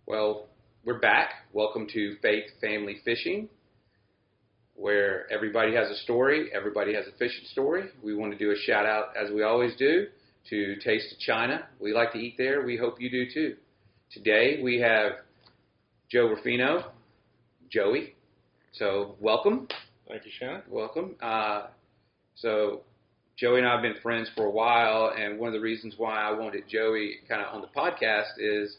Well, we're back. Welcome to Faith Family Fishing, where everybody has a story, everybody has a fishing story. We want to do a shout out, as we always do, to Taste of China. We like to eat there. We hope you do too. Today we have Joe Ruffino, Joey. So welcome. Thank you, Shannon. Welcome. So Joey and I have been friends for a while, and one of the reasons why I wanted Joey kind of on the podcast is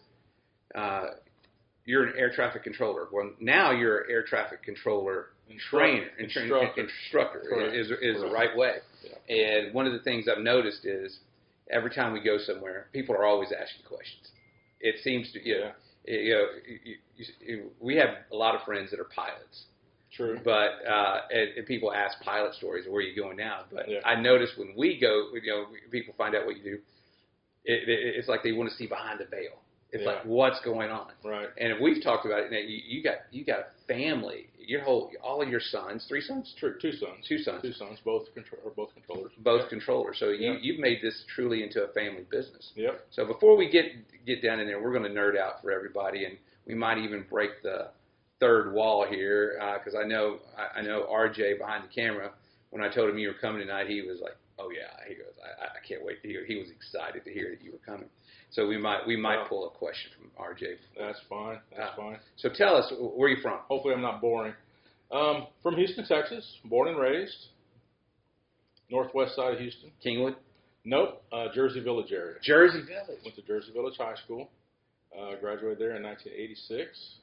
you're an air traffic controller. Well, now you're an air traffic controller trainer, instructor is the right way. Yeah. And one of the things I've noticed is every time we go somewhere, people are always asking questions. It seems to, we have a lot of friends that are pilots. True. But and people ask pilot stories, where are you going now? But yeah. I notice when we go, people find out what you do. It's like they want to see behind the veil. It's like, what's going on? Right. And if we've talked about it, you got a family. All of your sons, 3 sons? True, 2 sons. 2 sons. 2 sons, both controllers. Both controllers. So you've made this truly into a family business. Yep. So before we get down in there, we're going to nerd out for everybody, and we might even break the third wall here, because I know RJ behind the camera. When I told him you were coming tonight, he was like, "Oh yeah." He goes, "I can't wait to hear." He was excited to hear that you were coming. So we might pull a question from RJ. That's fine. That's fine. So tell us, where are you from? Hopefully I'm not boring. From Houston, Texas. Born and raised. Northwest side of Houston. Kingwood? Nope. Jersey Village area. Jersey Village. Went to Jersey Village High School. Graduated there in 1986.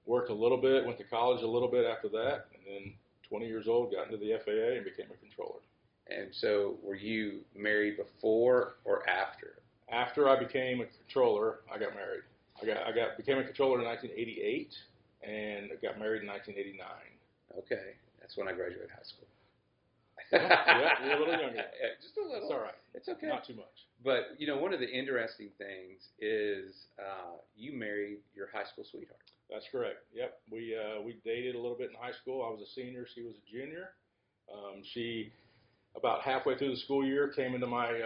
Worked a little bit. Went to college a little bit after that. And then 20 years old, got into the FAA and became a controller. And so were you married before or after? After I became a controller, I got married. Became a controller in 1988 and got married in 1989. Okay. That's when I graduated high school. Yeah, you're a little younger. Just a little. It's all right. It's okay. Not too much. But, one of the interesting things is you married your high school sweetheart. That's correct. Yep. We dated a little bit in high school. I was a senior. She was a junior. She, about halfway through the school year, came into my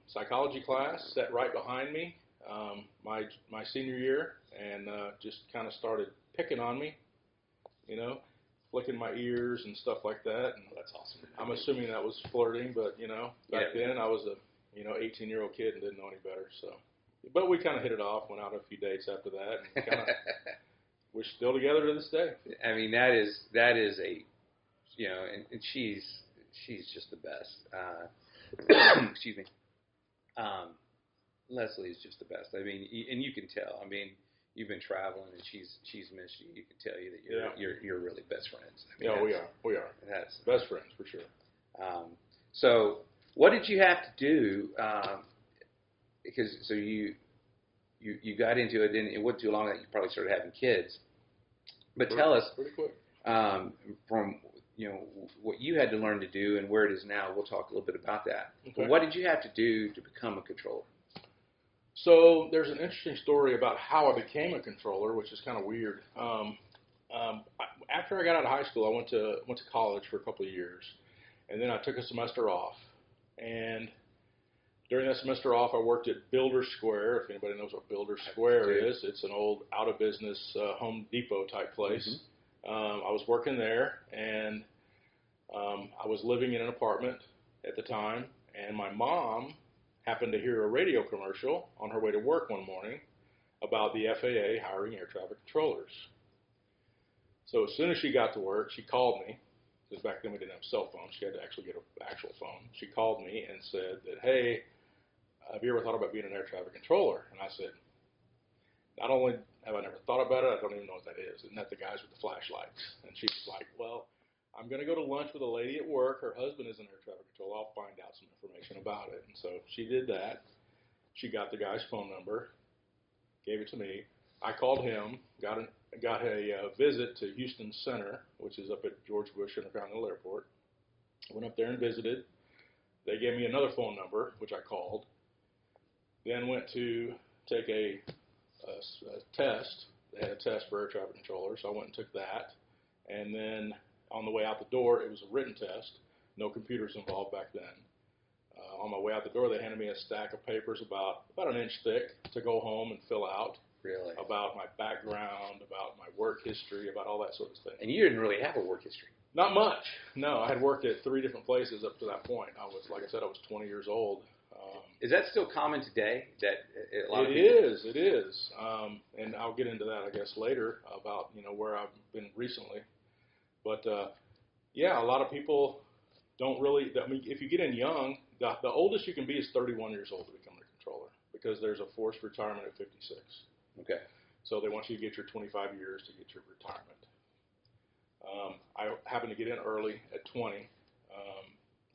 psychology class, sat right behind me my senior year, and just kind of started picking on me, flicking my ears and stuff like that. And that's awesome. I'm assuming that was flirting, but, back then I was a 18-year-old kid and didn't know any better. So, but we kind of hit it off, went out a few dates after that, and kind of we're still together to this day. I mean, that is a, and she's just the best. Excuse me. Leslie is just the best. I mean, and you can tell. I mean, you've been traveling, and she's missed you. You can tell you that you're really best friends. I mean, we are. That's best friends for sure. So, what did you have to do? Because you got into it, and it wasn't too long that you probably started having kids. But tell us, pretty quick, from what you had to learn to do and where it is now. We'll talk a little bit about that. Okay. But what did you have to do to become a controller? So there's an interesting story about how I became a controller, which is kind of weird. After I got out of high school, I went to college for a couple of years, and then I took a semester off. And during that semester off, I worked at Builder Square. If anybody knows what Builder Square is, it's an old out-of-business Home Depot type place. Mm-hmm. I was working there, and I was living in an apartment at the time, and my mom happened to hear a radio commercial on her way to work one morning about the FAA hiring air traffic controllers. So as soon as she got to work, she called me, because back then we didn't have cell phones. She had to actually get an actual phone. She called me and said that, "Hey, have you ever thought about being an air traffic controller?" And I said, "Not only have I never thought about it, I don't even know what that is. Isn't that the guys with the flashlights?" And she's like, "Well, I'm going to go to lunch with a lady at work. Her husband is an air traffic controller. I'll find out some information about it." And so she did that. She got the guy's phone number, gave it to me. I called him, got a visit to Houston Center, which is up at George Bush Intercontinental Airport. I went up there and visited. They gave me another phone number, which I called. Then went to take a test. They had a test for air traffic controllers, so I went and took that. And then on the way out the door, it was a written test. No computers involved back then. On my way out the door, they handed me a stack of papers about an inch thick to go home and fill out. Really? About my background, about my work history, about all that sort of thing. And you didn't really have a work history? Not much. No, I had worked at 3 different places up to that point. Like I said, I was 20 years old. Is that still common today? That a lot of people... It is. And I'll get into that, I guess, later about where I've been recently. But yeah, a lot of people don't really. I mean, if you get in young, the oldest you can be is 31 years old to become a controller, because there's a forced retirement at 56. Okay. So they want you to get your 25 years to get your retirement. I happened to get in early at 20.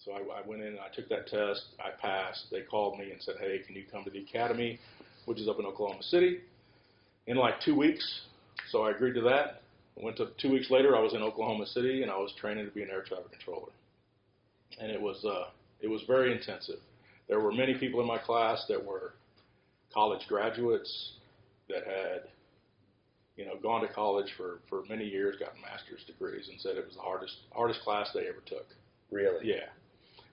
So I went in and I took that test. I passed. They called me and said, hey, can you come to the academy, which is up in Oklahoma City, in like 2 weeks. So I agreed to that. I went to 2 weeks later. I was in Oklahoma City, and I was training to be an air traffic controller. And it was very intensive. There were many people in my class that were college graduates that had gone to college for many years, gotten master's degrees, and said it was the hardest class they ever took. Really? Yeah.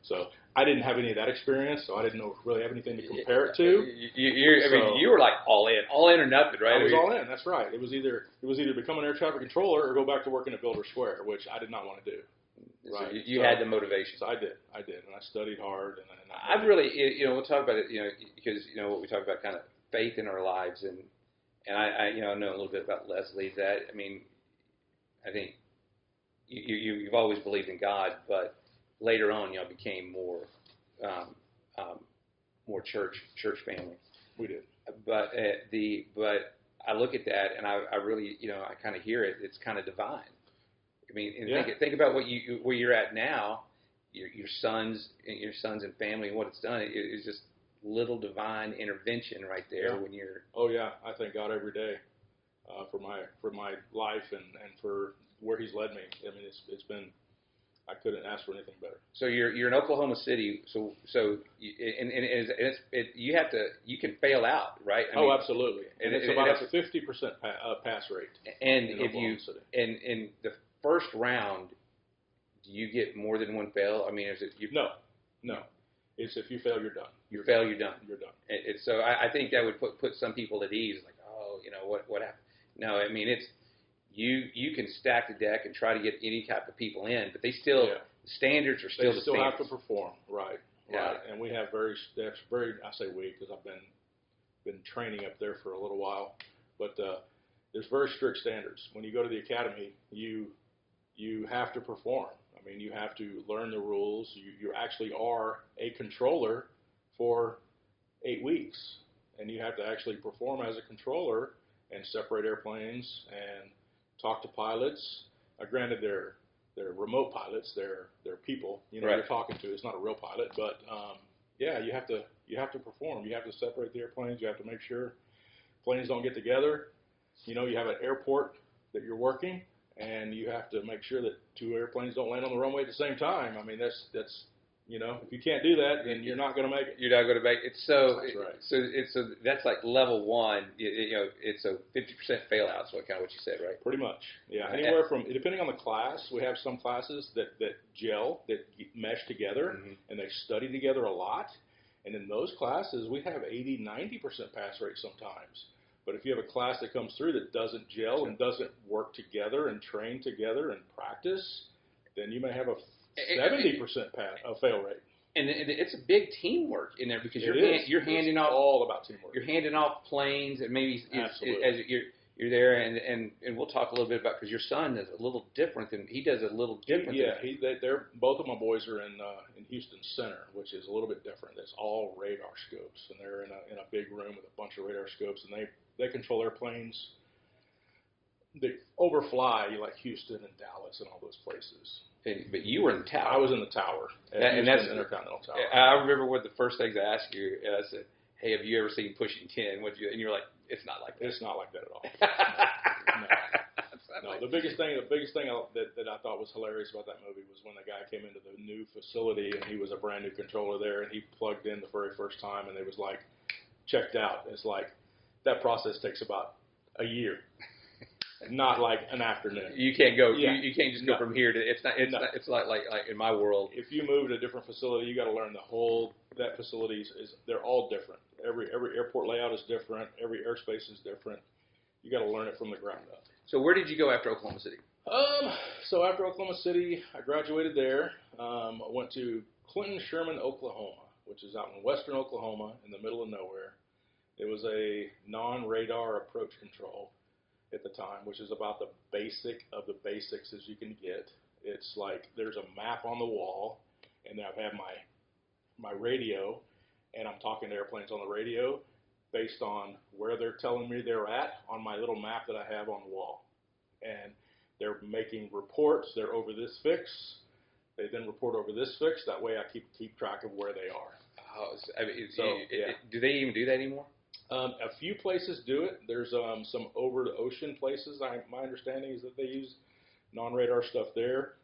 So I didn't have any of that experience, so I didn't really have anything to compare it to. I mean, you were like all in or nothing, right? I was all in. That's right. It was either become an air traffic controller or go back to working at Builder Square, which I did not want to do. Right. So you had the motivation. So I did, and I studied hard. And I've really, we'll talk about it, because what we talk about, kind of faith in our lives, and I know a little bit about Leslie. That I mean, I think you've always believed in God, but later on, became more church family. We did. But I look at that, and I really, I kind of hear it. It's kind of divine. I mean, and think about where you're at now. Your sons and family, and what it's done. It's just little divine intervention right there when you're. Oh yeah, I thank God every day for my life and for where He's led me. I mean, it's been. I couldn't ask for anything better. So you're in Oklahoma City. So you can fail out, right? I mean, absolutely. And it's about a 50% pass rate. And in if Oklahoma City. in the first round, do you get more than one fail? I mean, is it No. It's if you fail, you're done. You're done. You're done. So I think that would put some people at ease, like, oh, what happened? No, I mean, it's you can stack the deck and try to get any type of people in, but they still the standards are still the still standards. have to perform, right? Yeah. Right. And we have I say we, because I've been training up there for a little while, but there's very strict standards. When you go to the academy, you have to perform. I mean, you have to learn the rules. You actually are a controller for 8 weeks, and you have to actually perform as a controller and separate airplanes and talk to pilots. Granted, they're remote pilots. They're people. Right. You're talking to. It's not a real pilot, but you have to perform. You have to separate the airplanes. You have to make sure planes don't get together. You have an airport that you're working, and you have to make sure that 2 airplanes don't land on the runway at the same time. I mean, that's if you can't do that, then you're not going to make it. You're not going to make it. So that's right. So that's like level 1. It's a 50% fail out. So kind of what you said, right? Pretty much. Yeah. Anywhere from, depending on the class, we have some classes that gel, that mesh together, and they study together a lot. And in those classes, we have 80-90% pass rate sometimes. But if you have a class that comes through that doesn't gel and doesn't work together and train together and practice, then you may have a 70% fail rate. And it's a big teamwork in there, because you're handing off. All about teamwork. You're handing off planes, and maybe Absolutely. as you're there, and we'll talk a little bit about, because your son is a little different than he does. A little different. They're both of my boys are in Houston Center, which is a little bit different. It's all radar scopes, and they're in a big room with a bunch of radar scopes, and they control airplanes. They overfly like Houston and Dallas and all those places. But you were in the tower. I was in the tower. And that's Intercontinental Tower. I remember one of the first things I asked you. I said, "Hey, have you ever seen Pushing 10?" And you were like, "It's not like that." It's not like that at all. No. The biggest thing that I thought was hilarious about that movie was when the guy came into the new facility, and he was a brand new controller there, and he plugged in the very first time, and they was like checked out. It's like that process takes about a year. Not like an afternoon. You can't go. Yeah. You can't just go from here to. It's not. It's No. not. It's like in my world. If you move to a different facility, you got to learn that facility is they're all different. Every airport layout is different. Every airspace is different. You got to learn it from the ground up. So where did you go after Oklahoma City? So after Oklahoma City, I graduated there. I went to Clinton Sherman, Oklahoma, which is out in western Oklahoma in the middle of nowhere. It was a non-radar approach control at the time, which is about the basic of the basics as you can get. It's like there's a map on the wall, and I have my radio, and I'm talking to airplanes on the radio based on where they're telling me they're at on my little map that I have on the wall. And they're making reports. They're over this fix. They then report over this fix. That way I keep track of where they are. Oh, I mean, Yeah. Do they even do that anymore? A few places do it. There's some over-the-ocean places. My understanding is that they use non-radar stuff there.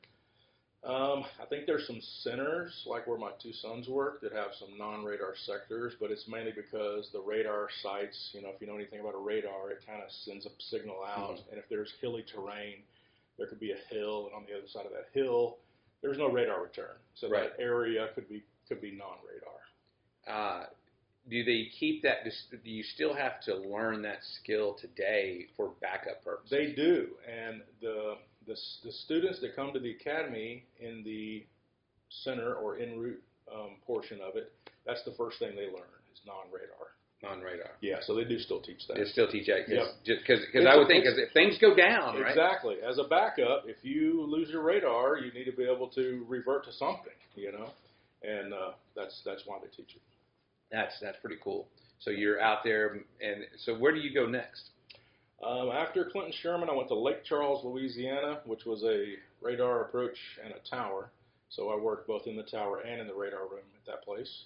I think there's some centers, like where my two sons work, that have some non-radar sectors, but it's mainly because the radar sites, if you know anything about a radar, it kind of sends a signal out, and if there's hilly terrain, there could be a hill, and on the other side of that hill, there's no radar return. So Right. that area could be non-radar. Do they keep that? Do you still have to learn that skill today for backup purposes? They do, and the students that come to the academy in the center or en route portion of it, that's the first thing they learn is non-radar. Non-radar. Yeah, so they do still teach that. They still teach that Yep. because I would think if things go down, right? Exactly. As a backup, if you lose your radar, you need to be able to revert to something, and that's why they teach it. That's pretty cool. So you're out there, and so where do you go next? After Clinton Sherman, I went to Lake Charles, Louisiana, which was a radar approach and a tower. So I worked both in the tower and in the radar room at that place.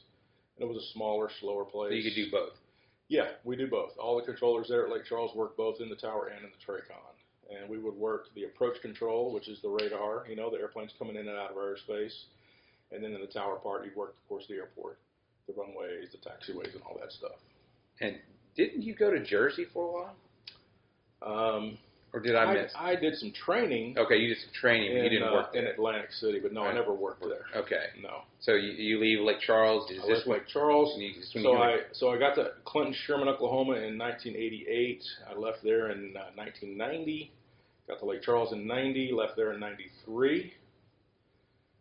And it was a smaller, slower place. So you could do both. Yeah, we do both. All the controllers there at Lake Charles work both in the tower and in the TRACON. And we would work the approach control, which is the radar, the airplanes coming in and out of airspace. And then in the tower part, you'd work, of course, the airport, the runways, the taxiways, and all that stuff. And didn't you go to Jersey for a while? Or did I miss? I did some training. Okay, you did some training, but you didn't work there. In Atlantic City, but no, I never worked there. Okay. No. So you leave Lake Charles. I left Lake Charles. So I got to Clinton Sherman, Oklahoma in 1988. I left there in 1990. Got to Lake Charles in 90. Left there in 93.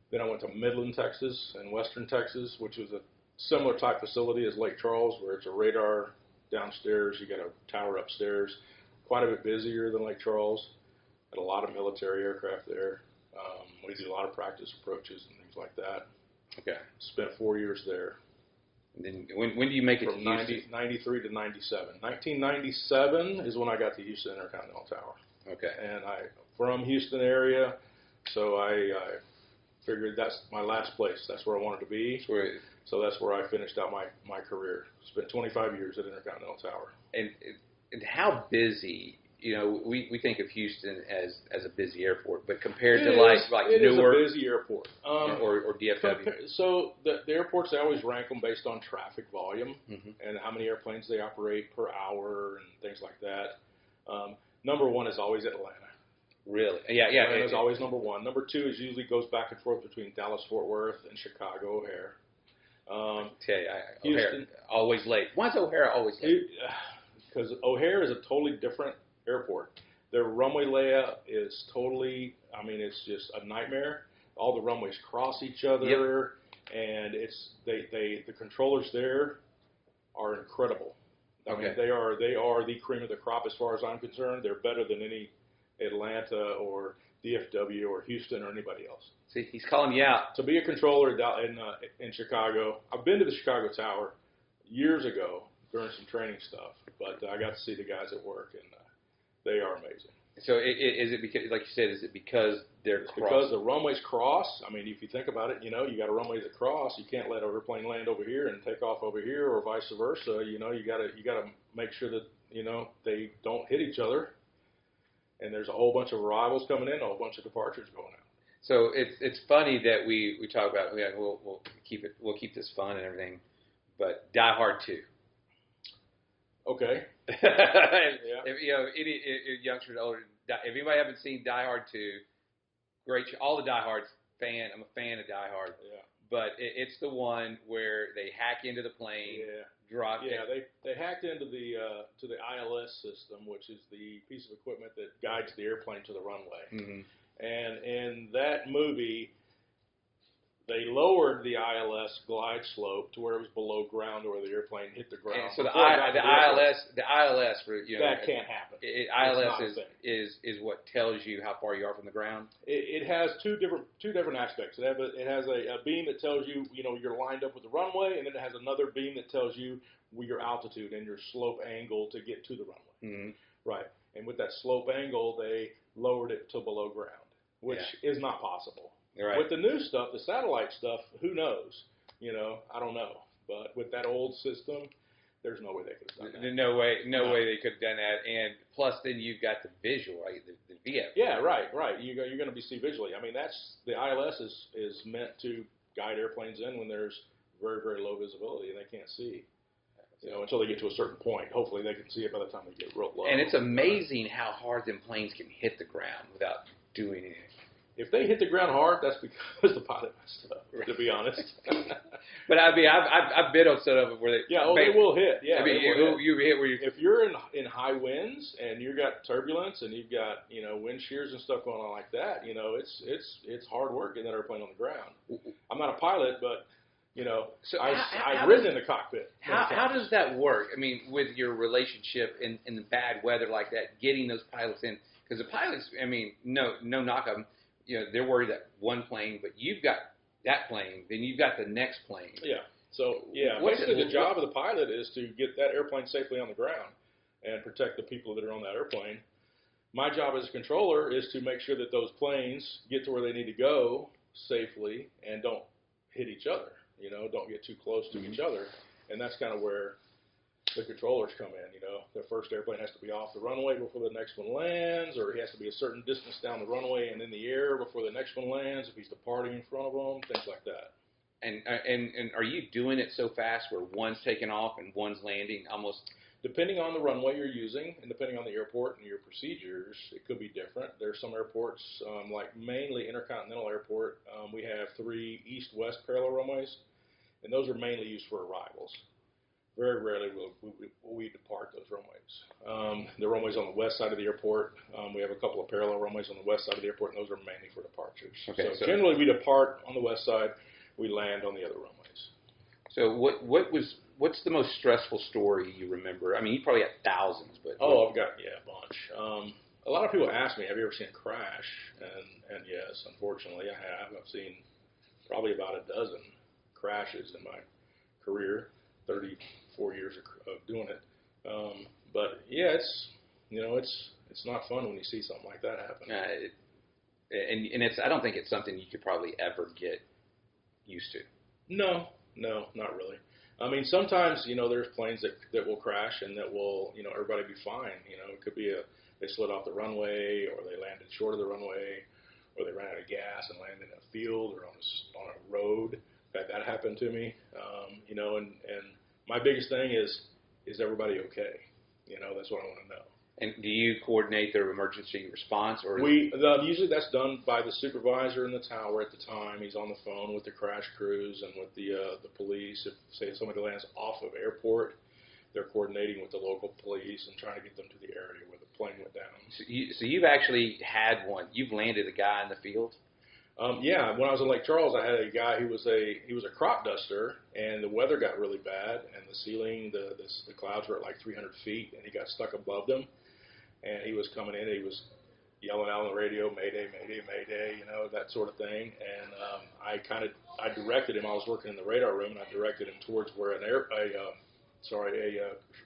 Then I went to Midland, Texas, and Western Texas, which was a similar type facility as Lake Charles, where it's a radar downstairs. You got a tower upstairs. Quite a bit busier than Lake Charles. Had a lot of military aircraft there. We did a lot of practice approaches and things like that. Okay. Spent 4 years there. And then when do you make it From to Houston? 93 to 97. 1997 is when I got to Houston Intercontinental Tower. Okay. And from Houston area, so I figured that's my last place. That's where I wanted to be. So that's where I finished out my career. Spent 25 years at Intercontinental Tower. And how busy, we think of Houston as a busy airport, but compared to like Newark, it is a busy airport. Or DFW. So the airports, they always rank them based on traffic volume Mm-hmm. and how many airplanes they operate per hour and things like that. Number one is always Atlanta. Really? Yeah. Atlanta's always number one. Number two is usually goes back and forth between Dallas-Fort Worth and Chicago O'Hare. O'Hare always late. Why's O'Hare always late? Because O'Hare is a totally different airport. Their runway layout is totally, it's just a nightmare. All the runways cross each other, and the controllers there are incredible. I mean, they are the cream of the crop as far as I'm concerned. They're better than any Atlanta or DFW or Houston or anybody else. See, he's calling you out. To be a controller in Chicago, I've been to the Chicago Tower years ago during some training stuff, but I got to see the guys at work, and they are amazing. So is it because, like you said, is it because they're because the runways cross? I mean, if you think about it, you got a runway that cross. You can't let an airplane land over here and take off over here, or vice versa. You gotta make sure that they don't hit each other. And there's a whole bunch of arrivals coming in, a whole bunch of departures going out. So it's funny that we talk about we'll keep this fun and everything, but Die Hard 2. Okay. Yeah. If any youngsters older if anybody haven't seen Die Hard 2, great show. All the Die Hard's fan. I'm a fan of Die Hard. Yeah. But it's the one where they hack into the plane, drop it. Yeah, they hacked into the to the ILS system, which is the piece of equipment that guides the airplane to the runway. Mm-hmm. And in that movie, they lowered the ILS glide slope to where it was below ground, where the airplane hit the ground. And so the ILS for that can't happen. ILS is what tells you how far you are from the ground. It has two different aspects. It has a beam that tells you you're lined up with the runway, and then it has another beam that tells you your altitude and your slope angle to get to the runway. Mm-hmm. Right. And with that slope angle, they lowered it to below ground, which is not possible. Right. With the new stuff, the satellite stuff, who knows? I don't know. But with that old system, there's no way they could have done that. No way they could have done that. And plus, then you've got the visual, right? The VF. Yeah, right. You're going to be see visually. I mean, the ILS is meant to guide airplanes in when there's very, very low visibility and they can't see. Until they get to a certain point. Hopefully, they can see it by the time they get real low. And it's amazing how hard them planes can hit the ground without doing anything. If they hit the ground hard, that's because the pilot messed up, to be honest. But I mean, I've been on some of them where they they will hit. Yeah, I mean, you hit where you. If you're in high winds and you've got turbulence and you've got wind shears and stuff going on like that, it's hard work getting that airplane on the ground. I'm not a pilot, but so I've ridden in the cockpit. How does that work? I mean, with your relationship in the bad weather like that, getting those pilots in, because the pilots, I mean, no knock on them. They're worried that one plane, but you've got that plane, then you've got the next plane. Yeah. So, basically the job of the pilot is to get that airplane safely on the ground and protect the people that are on that airplane. My job as a controller is to make sure that those planes get to where they need to go safely and don't hit each other, don't get too close to each other. And that's kind of where the controllers come in. The first airplane has to be off the runway before the next one lands, or he has to be a certain distance down the runway and in the air before the next one lands if he's departing in front of them, things like that. And are you doing it so fast where one's taking off and one's landing almost? Depending on the runway you're using and depending on the airport and your procedures, it could be different. There's some airports, like mainly Intercontinental Airport, we have 3 east-west parallel runways, and those are mainly used for arrivals. Very rarely will we depart those runways. The runways on the west side of the airport, we have a couple of parallel runways on the west side of the airport, and those are mainly for departures. Okay, so generally we depart on the west side, we land on the other runways. So what's the most stressful story you remember? I mean, you probably got thousands, but I've got a bunch. A lot of people ask me, have you ever seen a crash? And yes, unfortunately I have. I've seen probably about a dozen crashes in my career. 34 years of doing it, but it's not fun when you see something like that happen. And I don't think it's something you could probably ever get used to. No, not really. I mean, sometimes there's planes that will crash and that will everybody be fine. It could be they slid off the runway, or they landed short of the runway, or they ran out of gas and landed in a field or on a road. That happened to me, and my biggest thing is everybody okay? That's what I want to know. And do you coordinate their emergency response, or usually that's done by the supervisor in the tower at the time. He's on the phone with the crash crews and with the police. If say somebody lands off of airport, they're coordinating with the local police and trying to get them to the area where the plane went down. So you've actually had one. You've landed a guy in the field. When I was in Lake Charles, I had a guy who was a crop duster, and the weather got really bad, and the ceiling, the clouds were at like 300 feet, and he got stuck above them, and he was coming in, and he was yelling out on the radio, Mayday, Mayday, Mayday, that sort of thing, and I directed him. I was working in the radar room, and I directed him towards where a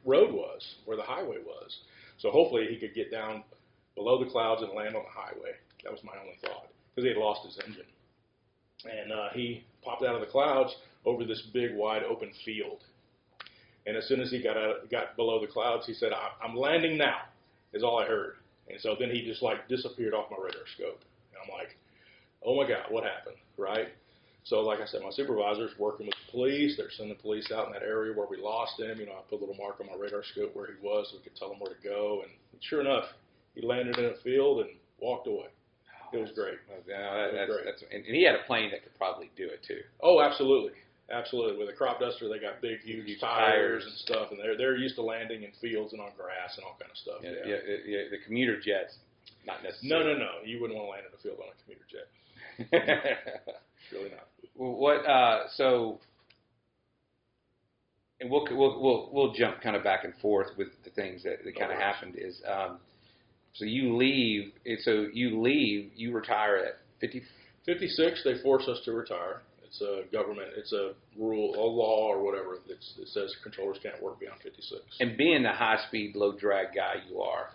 road was, where the highway was. So hopefully he could get down below the clouds and land on the highway. That was my only thought. Because he had lost his engine. And he popped out of the clouds over this big, wide, open field. And as soon as he got below the clouds, he said, I'm landing now, is all I heard. And so then he just, disappeared off my radar scope. And I'm like, oh, my God, what happened, right? So, like I said, my supervisor's working with the police. They're sending the police out in that area where we lost him. I put a little mark on my radar scope where he was so we could tell him where to go. And sure enough, He landed in a field and walked away. It was great. And he had a plane that could probably do it too. Oh, absolutely. Absolutely. With a crop duster, they got big, huge tires and stuff, and they're used to landing in fields and on grass and all kind of stuff. Yeah. The commuter jets, not necessarily. No. You wouldn't want to land in a field on a commuter jet. Really not. What? And we'll jump kind of back and forth with the things that kind of happened. Is so you leave. You retire at 56. They force us to retire. It's a government. It's a rule, a law, or whatever. It says controllers can't work beyond 56. And being the high-speed, low-drag guy you are,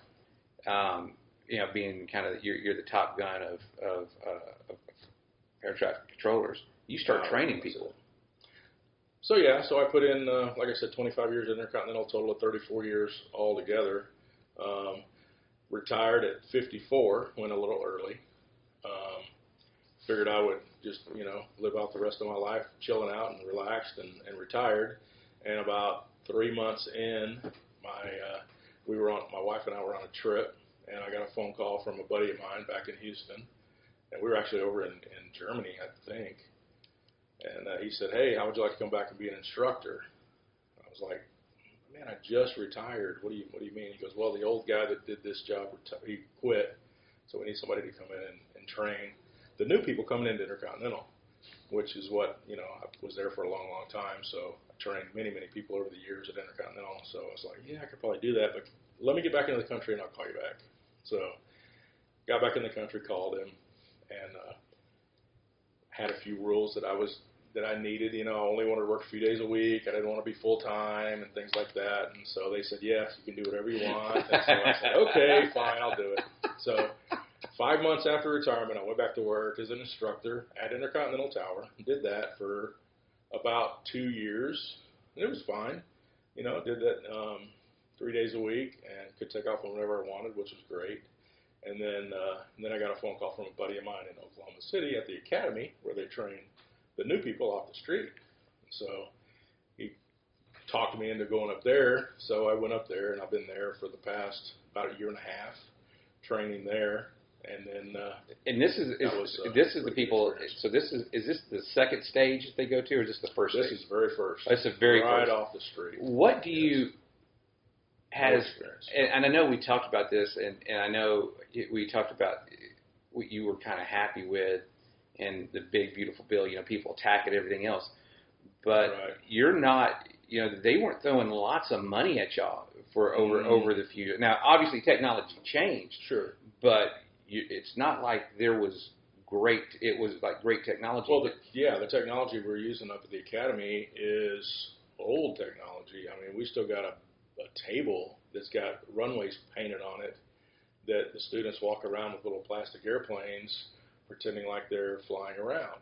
being kind of you're the top gun of air traffic controllers. You start training people. So I put in, like I said, 25 years intercontinental, total of 34 years altogether. Retired at 54, went a little early. Figured I would just, live out the rest of my life chilling out and relaxed and retired. And about 3 months in, my wife and I were on a trip, and I got a phone call from a buddy of mine back in Houston. And we were actually over in Germany, I think. And he said, "Hey, how would you like to come back and be an instructor?" I was like, "Man, I just retired. What do you mean?" He goes, "Well, the old guy that did this job, he quit, so we need somebody to come in and train the new people coming into Intercontinental," which is what, I was there for a long, long time, so I trained many, many people over the years at Intercontinental. So I was like, yeah, I could probably do that, but let me get back into the country and I'll call you back. So got back in the country, called him, and had a few rules that I needed. I only wanted to work a few days a week. I didn't want to be full-time and things like that. And so they said, yes, you can do whatever you want. And so I said, okay, fine, I'll do it. So 5 months after retirement, I went back to work as an instructor at Intercontinental Tower. Did that for about 2 years. And it was fine. Did that 3 days a week and could take off whenever I wanted, which was great. And then I got a phone call from a buddy of mine in Oklahoma City at the academy where they train the new people off the street. So he talked me into going up there. So I went up there, and I've been there for the past about a year and a half, training there. And then and this is the people. Experience. So is this the second stage that they go to, or is this the first? This stage? is the very first. That's the very right first. Off the street. What do you has? And I know we talked about this, and I know we talked about what you were kind of happy with, and the big beautiful bill. People attack it, everything else, but you're not. They weren't throwing lots of money at y'all for over the few. Now, obviously, technology changed. Sure, but it's not like there was great. It was like great technology. Well, the technology we're using up at the academy is old technology. I mean, we still got a table that's got runways painted on it that the students walk around with little plastic airplanes pretending like they're flying around.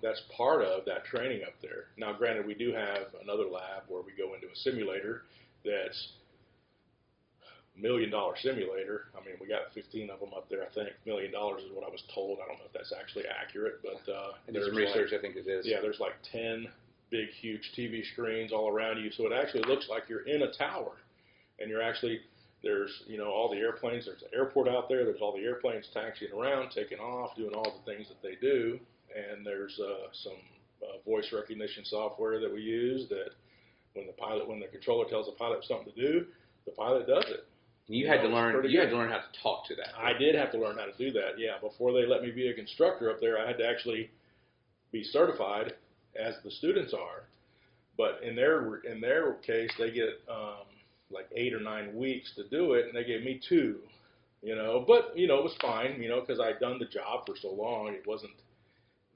That's part of that training up there. Now, granted, we do have another lab where we go into a simulator that's $1 million simulator. I mean, we got 15 of them up there, I think. $1 million is what I was told. I don't know if that's actually accurate, but there's some research, I think it is. Yeah, there's like 10 big, huge TV screens all around you, so it actually looks like you're in a tower, and you're actually there's all the airplanes. There's an airport out there. There's all the airplanes taxiing around, taking off, doing all the things that they do, and there's some voice recognition software that we use that when the controller tells the pilot something to do, the pilot does it. You had to learn. You had to learn how to talk to that. I did have to learn how to do that. Yeah, before they let me be a constructor up there, I had to actually be certified, as the students are. But in their case, they get like 8 or 9 weeks to do it, and they gave me 2. But it was fine. Because I'd done the job for so long, it wasn't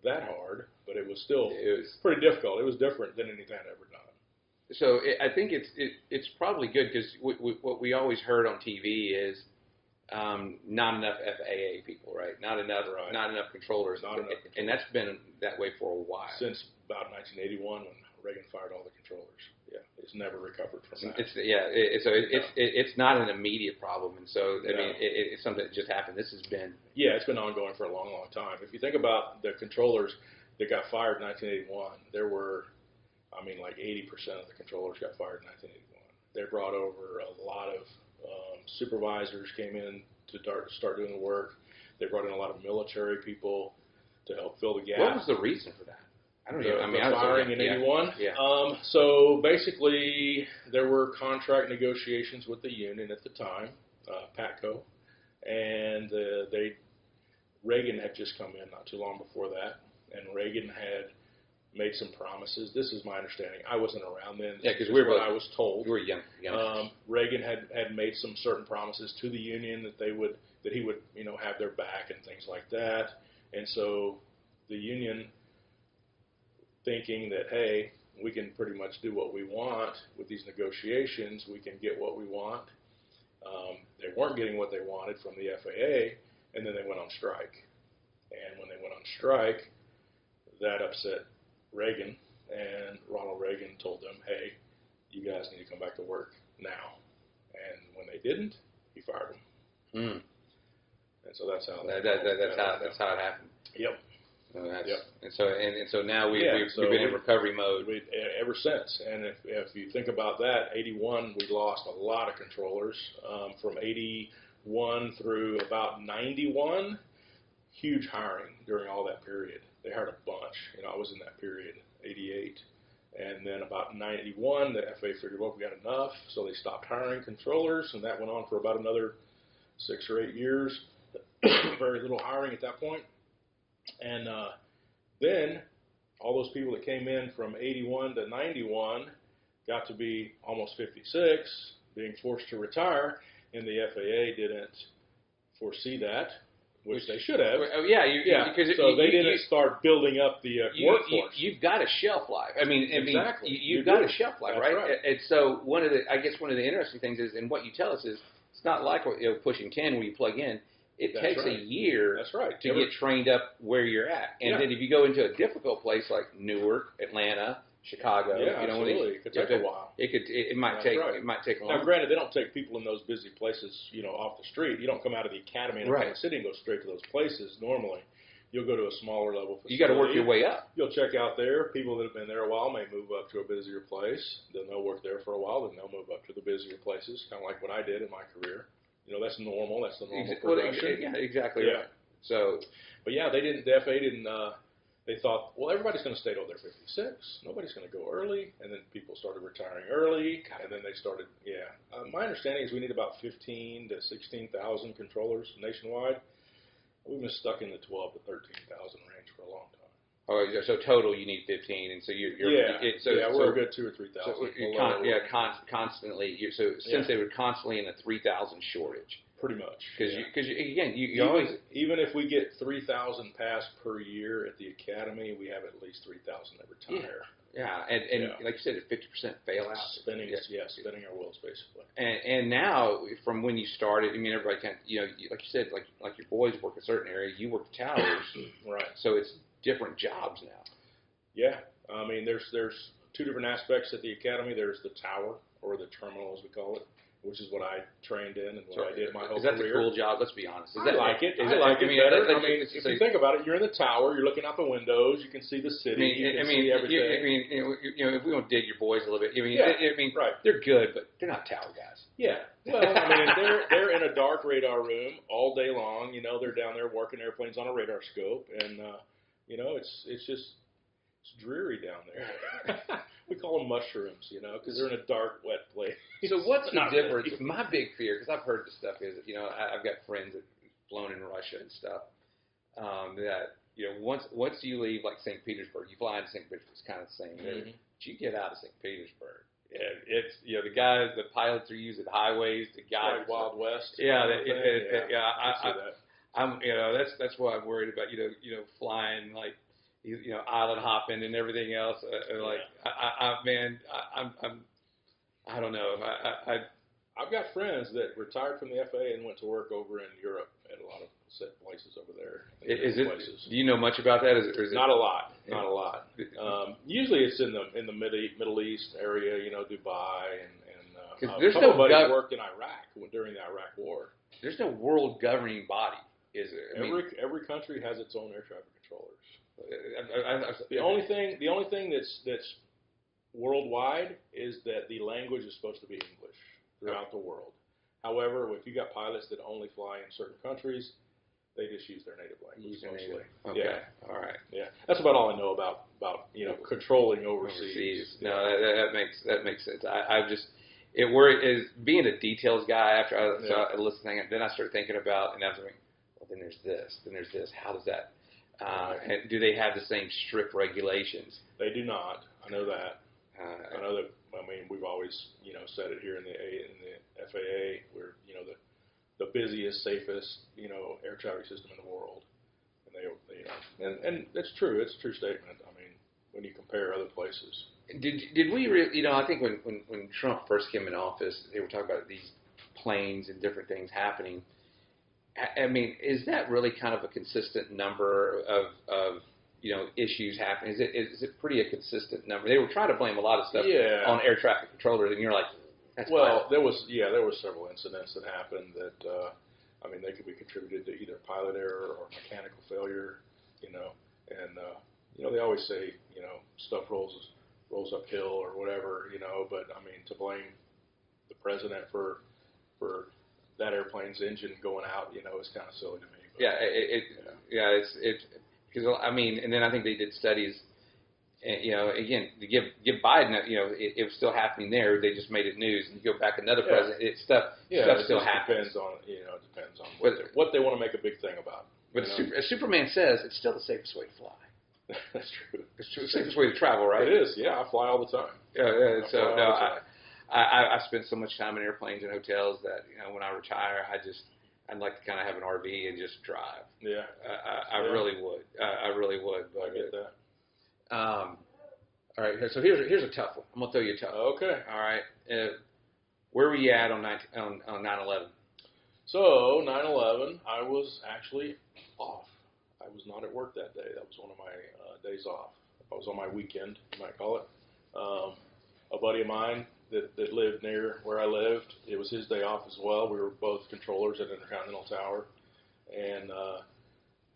that hard, but it was still pretty difficult. It was different than anything I'd ever done. So I think it's probably good because what we always heard on TV is not enough FAA people, right? Not enough controllers. And that's been that way for a while. Since about 1981 when Reagan fired all the controllers. Yeah, it's never recovered from that. It's not an immediate problem, and so I mean it's something that just happened. This has been it's been ongoing for a long, long time. If you think about the controllers that got fired in 1981, there were like 80% of the controllers got fired in 1981. They brought over a lot of supervisors, came in start doing the work. They brought in a lot of military people to help fill the gap. What was the reason for that? I don't know. I mean, the firing in '81. Yeah. So basically, there were contract negotiations with the union at the time, PATCO, and Reagan had just come in not too long before that, and Reagan had made some promises. This is my understanding. I wasn't around then. Yeah, because I was told. You were young. Reagan had made some certain promises to the union that he would have their back and things like that. And so the union, thinking that, hey, we can pretty much do what we want with these negotiations, we can get what we want. They weren't getting what they wanted from the FAA, and then they went on strike. And when they went on strike, that upset Reagan, and Ronald Reagan told them, hey, you guys need to come back to work now. And when they didn't, he fired them. Mm. And so that's how that's how it happened. Yep. Yep. And so now we've been in recovery mode ever since. And if you think about that, '81 we lost a lot of controllers from '81 through about '91. Huge hiring during all that period. They hired a bunch. I was in that period, '88. And then about '91, the FAA figured, well, we got enough, so they stopped hiring controllers, and that went on for about another 6 or 8 years. Very little hiring at that point. And then all those people that came in from '81 to '91 got to be almost 56, being forced to retire, and the FAA didn't foresee that, which they should have. Because they didn't start building up the workforce. You've got a shelf life. Exactly. You've got a shelf life, right? And so one of the interesting things is, and what you tell us is, it's not like pushing 10 where you plug in. It takes a year to get trained up where you're at. And then if you go into a difficult place like Newark, Atlanta, Chicago, absolutely. It could take a while. It might take longer. Now, granted, they don't take people in those busy places, off the street. You don't come out of the academy in Oklahoma City and go straight to those places normally. You'll go to a smaller level facility. You got to work your way up. You'll check out there. People that have been there a while may move up to a busier place. Then they'll work there for a while. Then they'll move up to the busier places, kind of like what I did in my career. That's normal. That's the normal progression. Yeah, exactly right. So, but they didn't. The FAA didn't. They thought, well, everybody's going to stay till they're 56. Nobody's going to go early. And then people started retiring early. And then they started. My understanding is we need about 15 to 16,000 controllers nationwide. We've been stuck in the 12 to 13,000 range for a long time. Oh, so total you need 15, and so you're we're a good 2,000 or 3,000. Constantly. Since they were constantly in a 3,000 shortage. Pretty much. Because you always, even if we get 3,000 passed per year at the academy, we have at least 3,000 that retire. Yeah, and like you said, a 50% fail out. Spinning our wheels basically. And now, from when you started, everybody can, like you said, like your boys work a certain area, you work the towers, right? So it's different jobs now. Yeah, there's two different aspects at the academy. There's the tower, or the terminal as we call it, which is what I trained in and what I did my whole career. Is that a cool job? Let's be honest. I like it better. If you think about it, you're in the tower, you're looking out the windows, you can see the city, you can see everything. If we don't dig your boys a little bit, right. They're good, but they're not tower guys. Yeah. Well, they're in a dark radar room all day long. They're down there working airplanes on a radar scope, and it's dreary down there. We call them mushrooms, because they're in a dark, wet place. So what's the difference? My big fear, because I've heard this stuff, is I've got friends that have flown in Russia and stuff. That once you leave like St. Petersburg, you fly into St. Petersburg, it's kind of the same. Mm-hmm. But you get out of St. Petersburg, it's the pilots are using highways, the guys Wild West. Yeah, I'm that's why I'm worried about flying like. Island hopping and everything else. I don't know. I've got friends that retired from the FAA and went to work over in Europe at a lot of set places over there. Do you know much about that? Or is it not a lot? Not a lot. Usually it's in the Middle East area, Dubai, and there's no buddies worked in Iraq during the Iraq War. There's no world governing body, is there? Every country has its own air traffic controllers. The only thing that's worldwide is that the language is supposed to be English throughout the world. However, if you got pilots that only fly in certain countries, they just use their native language mostly. Okay. Yeah. All right. Yeah. That's about all I know about controlling overseas. No, that makes sense. I've just is being a details guy. After I listened, then I start thinking about, and I was like, well, then there's this. How does that? And do they have the same strict regulations? They do not. I know that. I know that. I mean, we've always said it here in the FAA. We're the busiest, safest air traffic system in the world, and and it's true. It's a true statement. I mean, when you compare other places. Did we really? I think when Trump first came in office, they were talking about these planes and different things happening. I mean, is that really kind of a consistent number of issues happening? Is it pretty a consistent number? They were trying to blame a lot of stuff on air traffic controllers, and you're like, that's there was several incidents that happened that they could be contributed to either pilot error or mechanical failure, and they always say stuff rolls uphill or whatever, but I mean, to blame the president for that airplane's engine going out, is kind of silly to me. But, it's because I mean, and then I think they did studies, again to give Biden, it was still happening there. They just made it news, and you go back another president, stuff still happens. It depends on what they want to make a big thing about. But as Superman says, it's still the safest way to fly. That's true. It's the safest way to travel, right? It is. Yeah, I fly all the time. I spent so much time in airplanes and hotels that when I retire, I'd like to kind of have an RV and just drive. Yeah. I really would. I really would. But, I get that. All right. So here's a tough one. I'm gonna throw you a tough one. Okay. All right. Where were you at on 9/11? So 9/11, I was actually off. I was not at work that day. That was one of my days off. I was on my weekend, you might call it. A buddy of mine that lived near where I lived, it was his day off as well. We were both controllers at Intercontinental Tower. And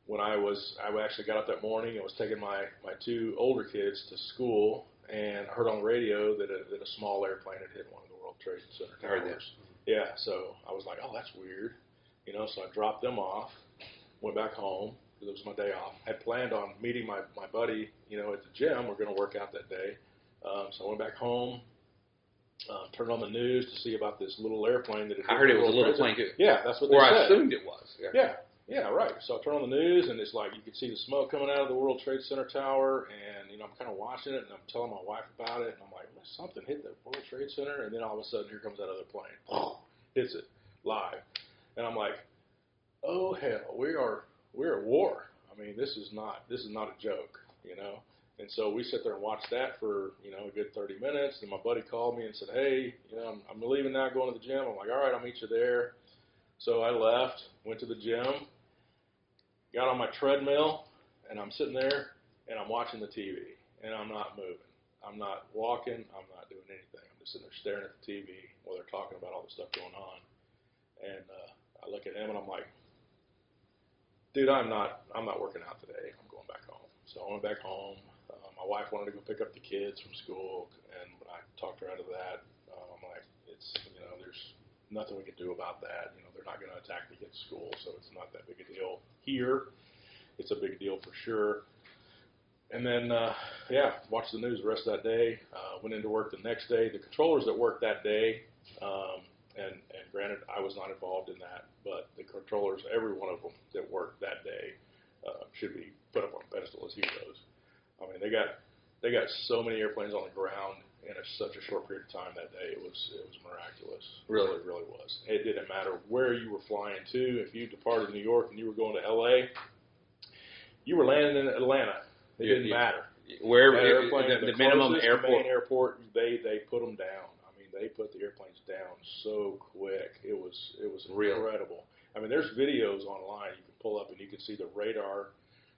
when I actually got up that morning and was taking my two older kids to school, and I heard on the radio that a small airplane had hit one of the World Trade Center towers. I heard that. Yeah, so I was like, oh, that's weird. So I dropped them off, went back home, because it was my day off. I had planned on meeting my buddy, at the gym. We're going to work out that day. So I went back home, turned on the news to see about this little airplane that had hit. I heard it was a little plane, too. Yeah, that's what they said. Or I assumed it was. Yeah, right. So I turn on the news, and it's like you could see the smoke coming out of the World Trade Center tower, and I'm kind of watching it, and I'm telling my wife about it, and I'm like, something hit the World Trade Center, and then all of a sudden, here comes that other plane, hits it live, and I'm like, oh hell, we're at war. I mean, this is not a joke, And so we sit there and watch that for a good 30 minutes. And my buddy called me and said, hey, I'm leaving now, going to the gym. I'm like, all right, I'll meet you there. So I left, went to the gym, got on my treadmill, and I'm sitting there and I'm watching the TV, and I'm not moving. I'm not walking. I'm not doing anything. I'm just sitting there staring at the TV while they're talking about all the stuff going on. And I look at him and I'm like, dude, I'm not working out today. I'm going back home. So I went back home. My wife wanted to go pick up the kids from school, and when I talked her out of that, I'm like, it's there's nothing we can do about that. They're not going to attack the kids' school, so it's not that big a deal here. It's a big deal for sure. And then, watched the news the rest of that day. Went into work the next day. The controllers that worked that day, and granted, I was not involved in that, but the controllers, every one of them that worked that day, should be put up on a pedestal as heroes. I mean, they got so many airplanes on the ground in such a short period of time that day. It was miraculous. Really? It really was. It didn't matter where you were flying to. If you departed New York and you were going to L.A., you were landing in Atlanta. It didn't matter. Wherever the minimum main airport, they put them down. I mean, they put the airplanes down so quick. It was incredible. I mean, there's videos online you can pull up and you can see the radar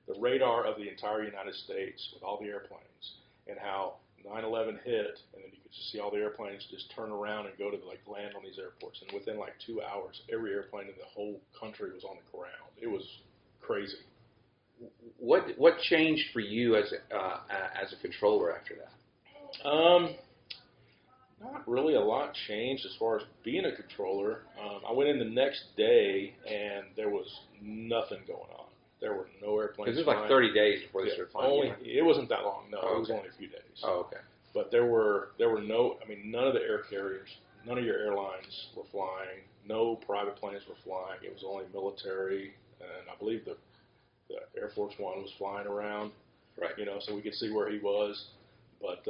of the entire United States with all the airplanes, and how 9/11 hit, and then you could just see all the airplanes just turn around and go to land on these airports. And within 2 hours, every airplane in the whole country was on the ground. It was crazy. What changed for you as a controller after that? Not really a lot changed as far as being a controller. I went in the next day, and there was nothing going on. There were no airplanes. Because it was like 30 days before they started flying. It wasn't that long. No, Oh, it was only a few days. Oh, okay. But there were no. I mean, none of the air carriers, none of your airlines were flying. No private planes were flying. It was only military, and I believe the Air Force One was flying around. Right. You know, so we could see where he was. But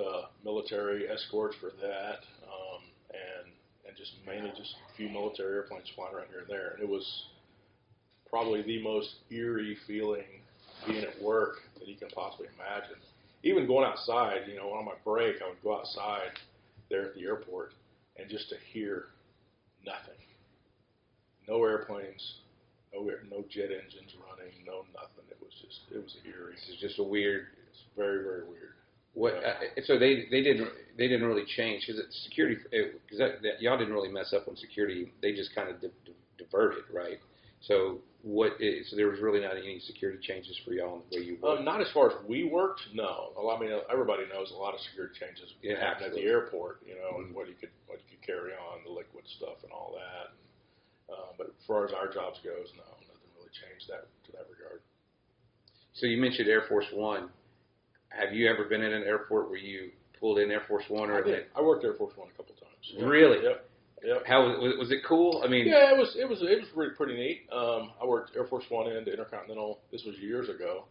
military escorts for that, and just mainly just a few military airplanes flying around here and there. And it was probably the most eerie feeling being at work that you can possibly imagine. Even going outside, you know, on my break, I would go outside there at the airport and just to hear nothing. No airplanes, no jet engines running, no nothing. It was eerie. It's just a weird. It's very, very weird. What? So they didn't really change because security, because y'all didn't really mess up on security. They just kind of diverted, right? So so there was really not any security changes for y'all in the way you worked? Not as far as we worked, no. I mean, everybody knows a lot of security changes happen at the airport. You know, and what you could carry on, the liquid stuff and all that. But as far as our jobs goes, no, nothing really changed to that regard. So you mentioned Air Force One. Have you ever been in an airport where you pulled in Air Force One? Or I worked Air Force One a couple times. Yeah. Really? Yep. How was it cool? I mean, yeah, it was pretty neat. I worked Air Force One into Intercontinental. This was years ago,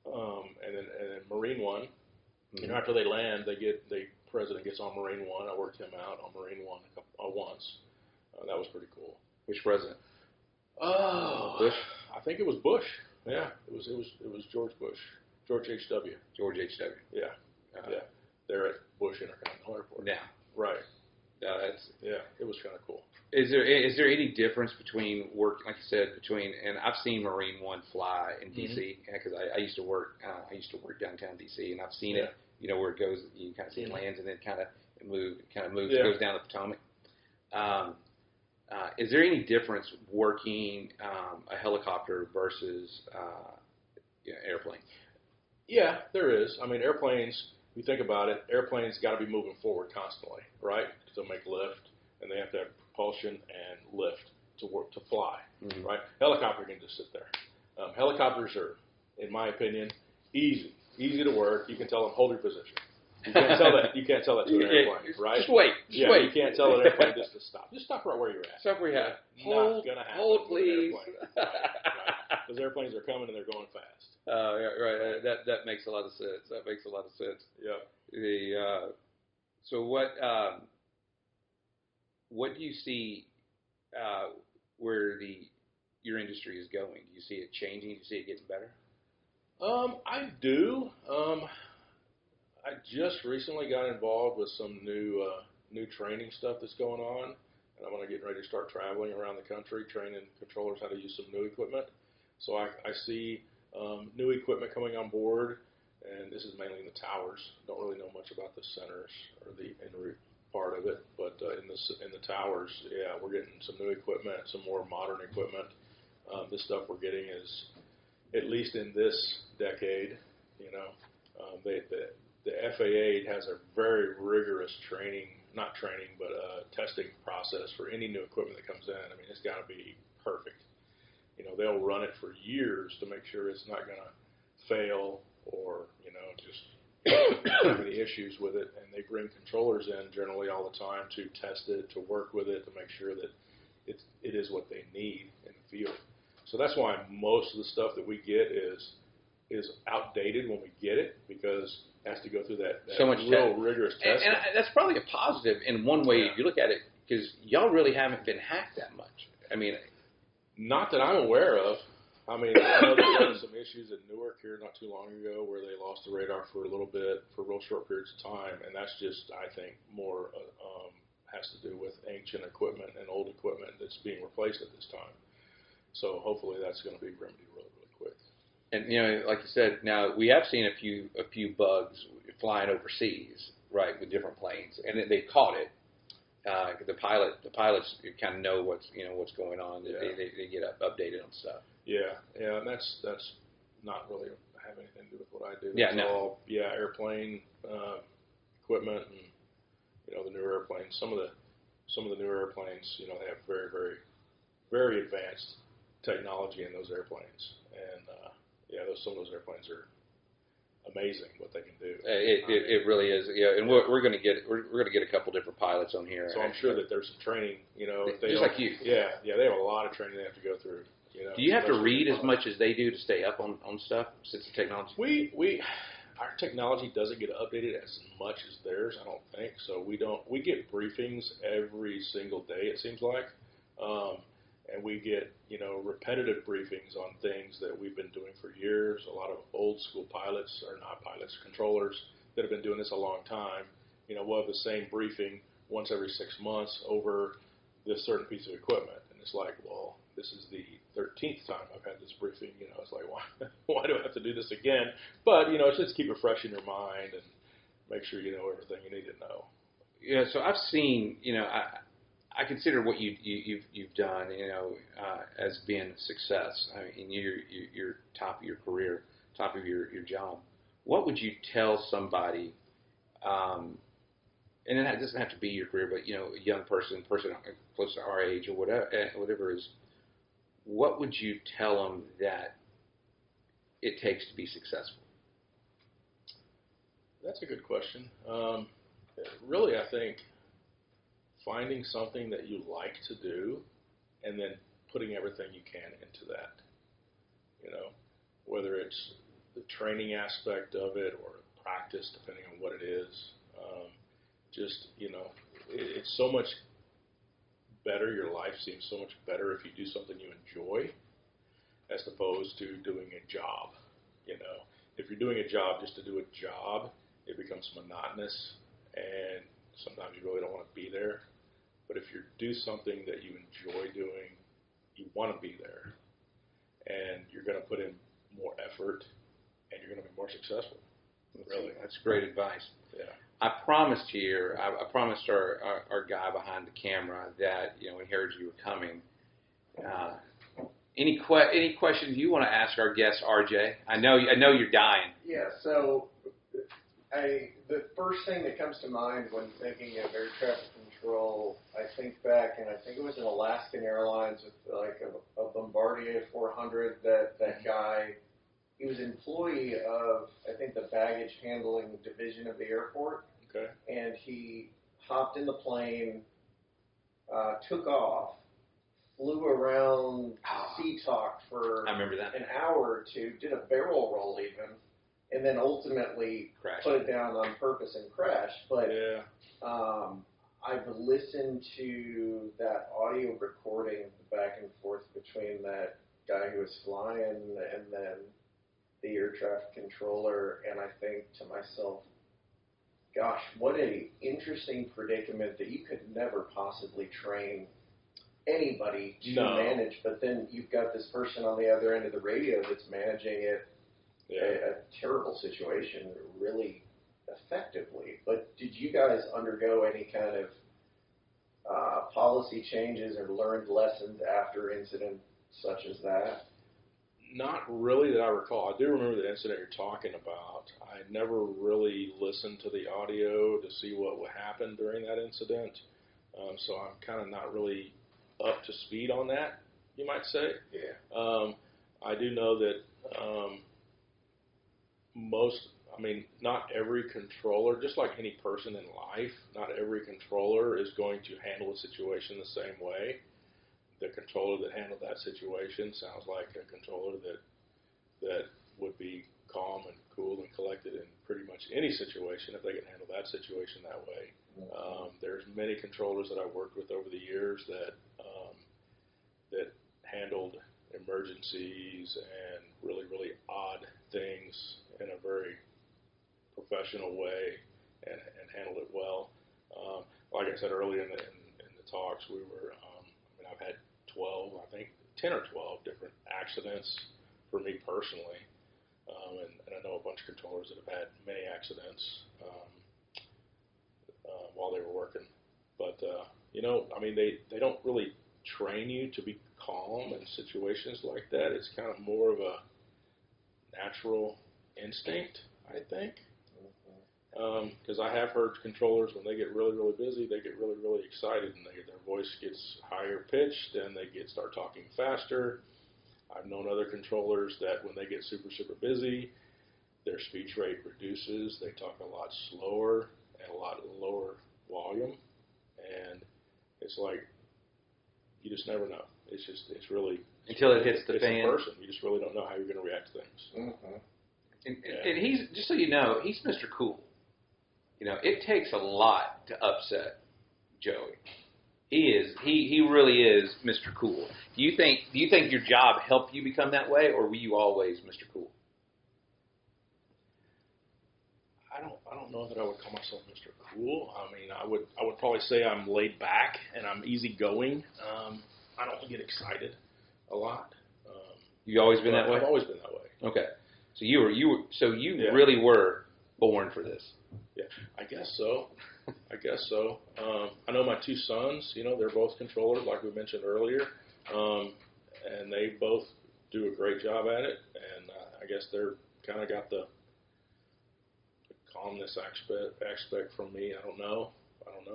and then Marine One. Mm-hmm. You know, after they land, the president gets on Marine One. I worked him out on Marine One once. That was pretty cool. Which president? Oh, Bush. I think it was Bush. Yeah, it was George Bush. George H.W. George H.W. Yeah. Yeah. They're at Bush Intercontinental Airport. Yeah. Right. Yeah, it was kind of cool. Is there any difference between work, like you said, and I've seen Marine One fly in D.C. because I used to work downtown D.C. and I've seen it, you know, where it goes, you kind of see it lands and then kind of moves, it goes down the Potomac. Is there any difference working a helicopter versus airplane? Yeah, there is. I mean, airplanes, you think about it, airplanes got to be moving forward constantly, right? To make lift, and they have to have propulsion and lift to fly, right? Helicopter can just sit there. Helicopters are, in my opinion, easy to work. You can tell them hold your position. You can't tell that. You can't tell that to an airplane, right? Just wait. You can't tell an airplane just to stop. Just stop right where you're at. Stop where you're at. Not gonna happen. Hold, please. Right. Those airplanes are coming and they're going fast. Yeah, right. That makes a lot of sense. Yeah. So what do you see where your industry is going? Do you see it changing? Do you see it getting better? I do. I just recently got involved with some new training stuff that's going on, and I'm getting ready to start traveling around the country training controllers how to use some new equipment. So I see new equipment coming on board, and this is mainly in the towers. Don't really know much about the centers or the en route part of it, but in the towers, yeah, we're getting some new equipment, some more modern equipment. This stuff we're getting is, at least in this decade, you know, the FAA has a very rigorous testing process for any new equipment that comes in. I mean, it's got to be perfect. You know, they'll run it for years to make sure it's not going to fail or, you know, just have any issues with it. And they bring controllers in generally all the time to test it, to work with it, to make sure that it is what they need in the field. So that's why most of the stuff that we get is outdated when we get it, because it has to go through that so much real rigorous testing. And that's probably a positive in one way if you look at it, because y'all really haven't been hacked that much. I mean, not that I'm aware of. I mean, I know there were some issues at Newark here not too long ago where they lost the radar for a little bit, for real short periods of time, and that's just, I think, more has to do with ancient equipment and old equipment that's being replaced at this time. So hopefully that's going to be remedied really, really quick. And you know, like you said, now we have seen a few bugs flying overseas, right, with different planes, and they caught it. The pilots kind of know what's going on. Yeah. They get updated on stuff. Yeah, and that's not really have anything to do with what I do. Yeah, it's all airplane equipment and the newer airplanes. Some of the newer airplanes, they have very, very, very advanced technology in those airplanes, and some of those airplanes are amazing what they can do. It really is. Yeah, and we're going to get a couple different pilots on here. So I'm sure that there's some training. If they just like you. Yeah, they have a lot of training they have to go through. Do you have to read as much as they do to stay up on stuff since the technology? Our technology doesn't get updated as much as theirs, I don't think. So we get briefings every single day, it seems like. And we get, repetitive briefings on things that we've been doing for years. A lot of old school pilots, or not pilots, controllers that have been doing this a long time. We'll have the same briefing once every 6 months over this certain piece of equipment. And it's like, well, this is the 13th time I've had this briefing. It's like, why do I have to do this again? But, it's just keep it fresh in your mind and make sure you know everything you need to know. Yeah, so I've seen, I consider what you've done, as being a success. I mean, you're top of your career, top of your job. What would you tell somebody, and it doesn't have to be your career, but, a young person close to our age or whatever is, what would you tell them that it takes to be successful? That's a good question. Really, I think finding something that you like to do and then putting everything you can into that. Whether it's the training aspect of it or practice, depending on what it is. It's so much better. Your life seems so much better if you do something you enjoy as opposed to doing a job. If you're doing a job just to do a job, it becomes monotonous, and sometimes you really don't want to be there. But if you do something that you enjoy doing, you want to be there, and you're going to put in more effort, and you're going to be more successful. Really, that's great advice. Yeah. I promised our guy behind the camera that when he heard you were coming. Any questions you want to ask our guest, RJ? I know you're dying. Yeah. So, the first thing that comes to mind when thinking of air traffic control, I think back, and I think it was in Alaskan Airlines with like a Bombardier 400. That guy, he was employee of, I think, the baggage handling division of the airport. Okay. And he hopped in the plane, took off, flew around Sea-Talk for I remember that. an hour or two, did a barrel roll even, and then ultimately put it down on purpose and crashed. But I've listened to that audio recording, the back and forth between that guy who was flying and then the air traffic controller, and I think to myself, gosh, what an interesting predicament that you could never possibly train anybody to manage, but then you've got this person on the other end of the radio that's managing it, a terrible situation, really effectively. But did you guys undergo any kind of policy changes or learned lessons after incidents such as that? Not really that I recall. I do remember the incident you're talking about. I never really listened to the audio to see what would happen during that incident, so I'm kind of not really up to speed on that, you might say. Yeah. I do know that not every controller, just like any person in life, not every controller is going to handle a situation the same way. The controller that handled that situation sounds like a controller that would be calm and cool and collected in pretty much any situation if they can handle that situation that way. There's many controllers that I've worked with over the years that handled emergencies and really, really odd things in a very professional way and handled it well. Like I said earlier in the talks, we were, I've had 10 or 12 different accidents for me personally. And I know a bunch of controllers that have had many accidents while they were working. But, they don't really train you to be calm in situations like that. It's kind of more of a natural instinct, I think. Because I have heard controllers, when they get really, really busy, they get really, really excited, and their voice gets higher pitched, and they start talking faster. I've known other controllers that when they get super, super busy, their speech rate reduces. They talk a lot slower and a lot lower volume, and it's like you just never know. It's really until it hits the fan. It's a person. You just really don't know how you're going to react to things. Mm-hmm. And he's, just so you know, he's Mr. Cool. You know, it takes a lot to upset Joey. He really is Mr. Cool. Do you think your job helped you become that way, or were you always Mr. Cool? I don't know that I would call myself Mr. Cool. I mean, I would probably say I'm laid back and I'm easygoing. I don't get excited a lot. You always been that way? I've always been that way. Okay. So you really were born for this. Yeah, I guess so. I know my two sons, they're both controllers, like we mentioned earlier, and they both do a great job at it, and I guess they're kind of got the calmness aspect from me. I don't know,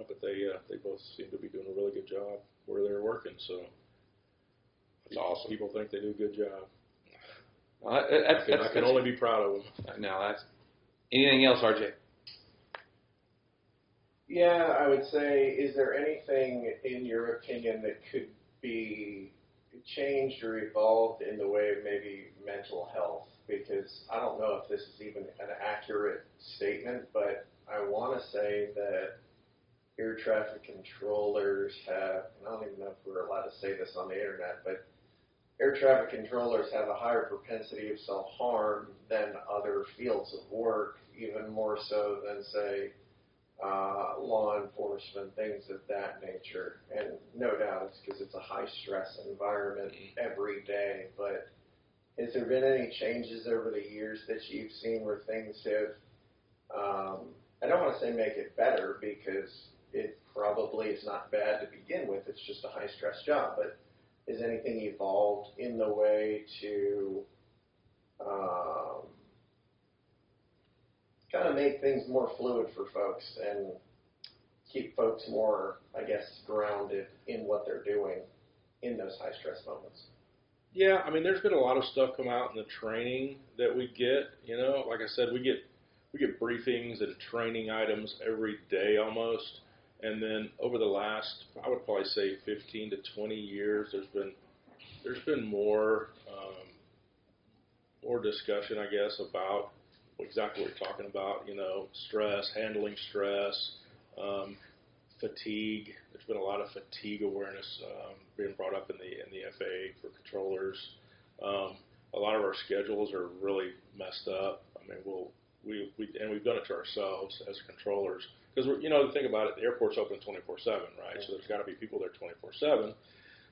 but they both seem to be doing a really good job where they're working, so that's awesome. People think they do a good job. Well, I can only be proud of them. No, that's anything else, RJ? Yeah, I would say, is there anything, in your opinion, that could be changed or evolved in the way of maybe mental health? Because I don't know if this is even an accurate statement, but I want to say that air traffic controllers have, and I don't even know if we're allowed to say this on the internet, but air traffic controllers have a higher propensity of self-harm than other fields of work, even more so than, say, law enforcement, things of that nature. And no doubt it's because it's a high-stress environment every day. But has there been any changes over the years that you've seen where things have, I don't want to say make it better, because it probably is not bad to begin with. It's just a high-stress job. But has anything evolved in the way to kind of make things more fluid for folks and keep folks more, I guess, grounded in what they're doing in those high-stress moments? Yeah, I mean, there's been a lot of stuff come out in the training that we get. Like I said, we get briefings and training items every day almost. And then over the last, I would probably say 15 to 20 years, there's been more discussion, I guess, about exactly what you're talking about. Stress, handling stress, fatigue. There's been a lot of fatigue awareness being brought up in the FAA for controllers. A lot of our schedules are really messed up. I mean, we've done it to ourselves as controllers. Because, think about it, the airport's open 24/7, right? So there's got to be people there 24/7.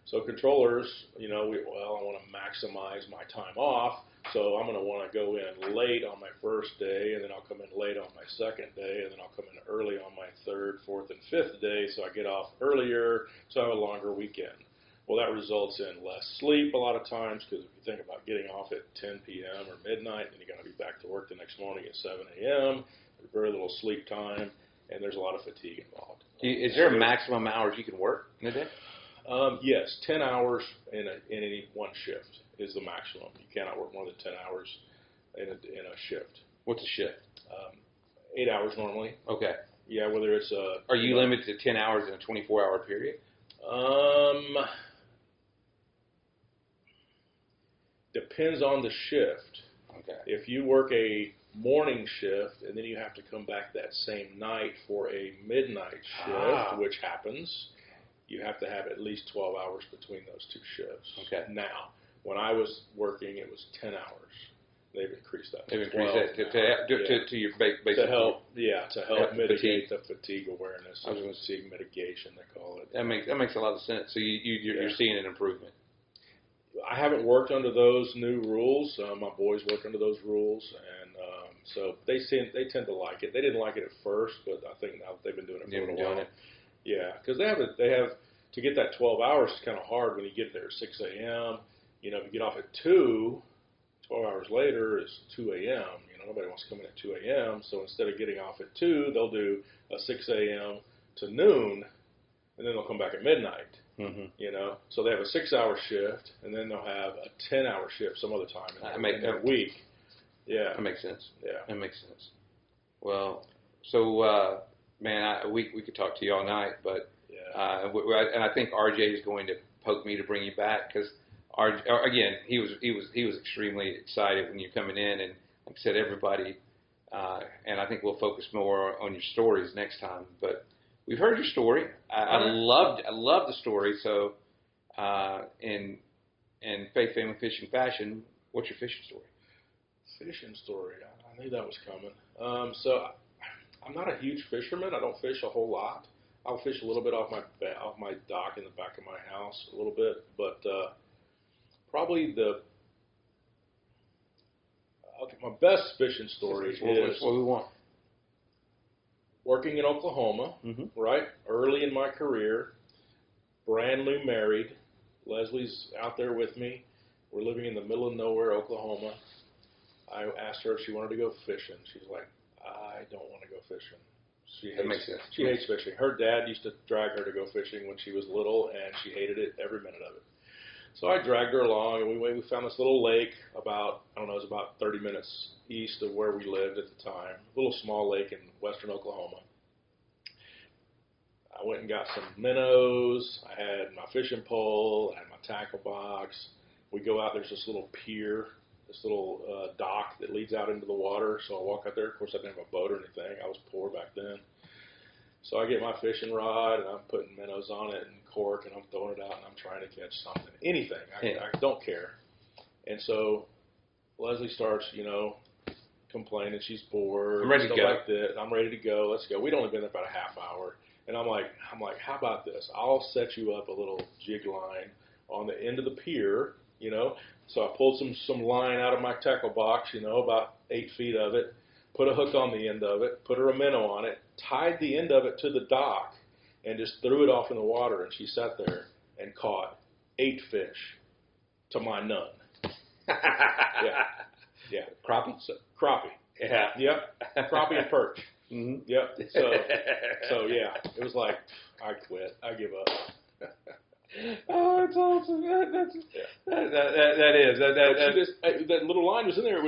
So controllers, I want to maximize my time off, so I'm going to want to go in late on my first day, and then I'll come in late on my second day, and then I'll come in early on my third, fourth, and fifth day, so I get off earlier, so I have a longer weekend. Well, that results in less sleep a lot of times, because if you think about getting off at 10 p.m. or midnight, then you got to be back to work the next morning at 7 a.m. There's very little sleep time. And there's a lot of fatigue involved. Is there a maximum hours you can work in a day? Yes, 10 hours in any one shift is the maximum. You cannot work more than 10 hours in a shift. What's a shift? 8 hours normally. Okay. Yeah, whether it's a... Are you limited to 10 hours in a 24-hour period? Depends on the shift. Okay. If you work a morning shift, and then you have to come back that same night for a midnight shift, which happens, you have to have at least 12 hours between those two shifts. Okay. Now, when I was working, it was 10 hours. They've increased that. They've increased that to your basic to help mitigate the the fatigue awareness. Fatigue mitigation, they call it. That makes a lot of sense. So you're seeing an improvement. I haven't worked under those new rules. My boys work under those rules, and so they tend to like it. They didn't like it at first, but I think now that they've been doing it for a while. Yeah, because they have to get that 12 hours is kind of hard when you get there at 6 a.m. If you get off at 2, 12 hours later is 2 a.m. You know, nobody wants to come in at 2 a.m. So instead of getting off at 2, they'll do a 6 a.m. to noon, and then they'll come back at midnight. Mm-hmm. You know, so they have a 6-hour shift, and then they'll have a 10-hour shift some other time in their week. Yeah, that makes sense. Yeah, that makes sense. Well, so man, we could talk to you all night, but and I think RJ is going to poke me to bring you back because again, he was extremely excited when you're coming in, and like I said, everybody, and I think we'll focus more on your stories next time, but. We've heard your story. I loved the story. So, in Faith Family Fishing fashion, what's your fishing story? Fishing story. I knew that was coming. So, I'm not a huge fisherman. I don't fish a whole lot. I'll fish a little bit off my dock in the back of my house, a little bit. But probably my best fishing story is what we want. Working in Oklahoma, right, early in my career, brand new married. Leslie's out there with me. We're living in the middle of nowhere, Oklahoma. I asked her if she wanted to go fishing. She's like, I don't want to go fishing. That makes sense. She hates fishing. Her dad used to drag her to go fishing when she was little, and she hated it every minute of it. So I dragged her along, and we found this little lake about, I don't know, it was about 30 minutes east of where we lived at the time, a little small lake in western Oklahoma. I went and got some minnows. I had my fishing pole. I had my tackle box. We go out, there's this little pier, this little dock that leads out into the water. So I walk out there. Of course, I didn't have a boat or anything. I was poor back then. So I get my fishing rod, and I'm putting minnows on it and cork, and I'm throwing it out, and I'm trying to catch something, anything. I don't care. And so Leslie starts, complaining. She's bored. I'm ready to go. Like that. I'm ready to go. Let's go. We'd only been there about a half hour. And I'm like, how about this? I'll set you up a little jig line on the end of the pier, So I pulled some line out of my tackle box, about 8 feet of it, put a hook on the end of it, put a minnow on it, tied the end of it to the dock, and just threw it off in the water. And she sat there and caught 8 fish, to my none. Yeah. Crappie? Crappie. Yeah. Yep. Crappie and perch. Mm-hmm. Yep. So yeah, it was like, I quit. I give up. Oh, that's awesome. That is. That little line was in there.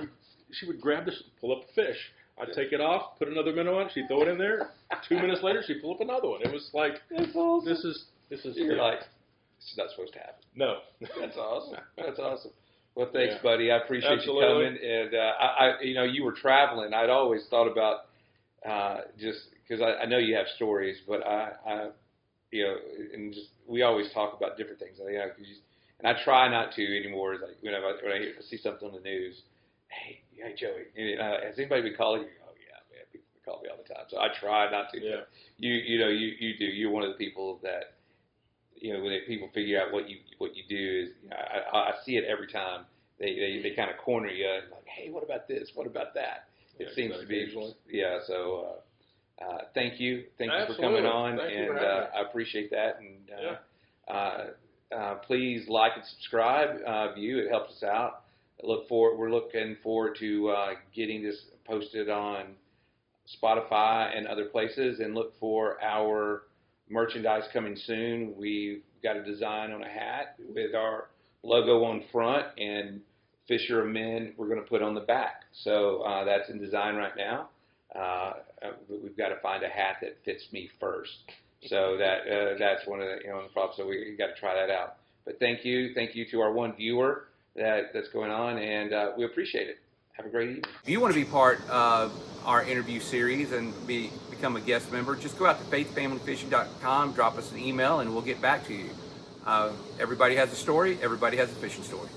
She would grab this, pull up a fish. I'd take it off, put another minnow on. She'd throw it in there. 2 minutes later, she'd pull up another one. It was like, that's awesome. This is. You're like, this is not supposed to happen. No. That's awesome. That's awesome. Well, thanks, buddy. I appreciate you coming. And you were traveling. I'd always thought about just because I know you have stories, but and just we always talk about different things. And I try not to anymore. It's like when I see something on the news, hey Joey, has anybody been calling you? Oh yeah, man, people call me all the time. So I try not to. Yeah. You do. You're one of the people that when people figure out what you do is I see it every time. They kind of corner you and like, hey, what about this? What about that? It seems to be So thank you for coming on, and I appreciate that. And please like and subscribe, view. It helps us out. We're looking forward to getting this posted on Spotify and other places, and look for our merchandise coming soon. We've got a design on a hat with our logo on front and Fisher of Men we're going to put on the back. So that's in design right now. We've got to find a hat that fits me first. So that's one of the the problems. So we got to try that out. But thank you to our one viewer that's going on, and we appreciate it. Have a great evening. If you want to be part of our interview series and become a guest member, just go out to faithfamilyfishing.com, drop us an email, and we'll get back to you. Everybody has a story. Everybody has a fishing story.